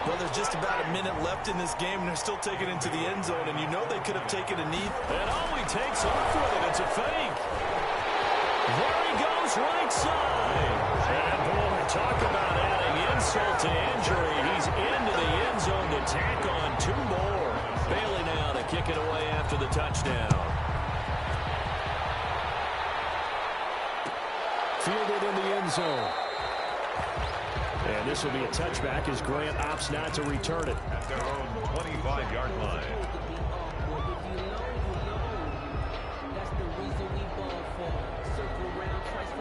Well, there's just about a minute left in this game, and they're still taking it into the end zone, and you know they could have taken a knee. And all he takes off with it, it's a fake. There he goes, right side. And boy, talk about adding insult to injury. He's into the end zone to tack on 2 more. Bailey now to kick it away after the touchdown. Fielded in the end zone. And this will be a touchback as Grant opts not to return it. At their own 25-yard line.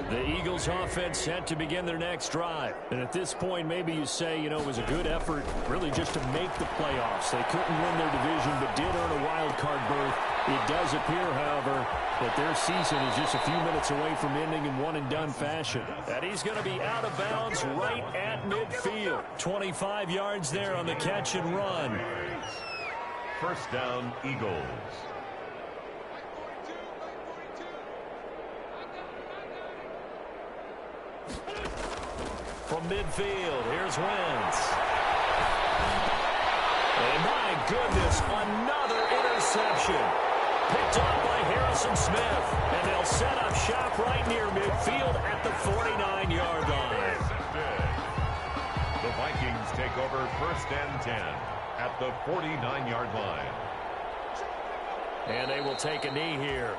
The Eagles offense set to begin their next drive. And at this point, maybe you say, you know, it was a good effort really just to make the playoffs. They couldn't win their division but did earn a wild card berth. It does appear, however, that their season is just a few minutes away from ending in one-and-done fashion. And he's going to be out of bounds right at midfield. 25 yards there on the catch and run. First down, Eagles. From midfield, here's Wentz. And my goodness, another interception. Picked off by Harrison Smith. And they'll set up shop right near midfield at the 49-yard line. The Vikings take over first and 10 at the 49-yard line. And they will take a knee here.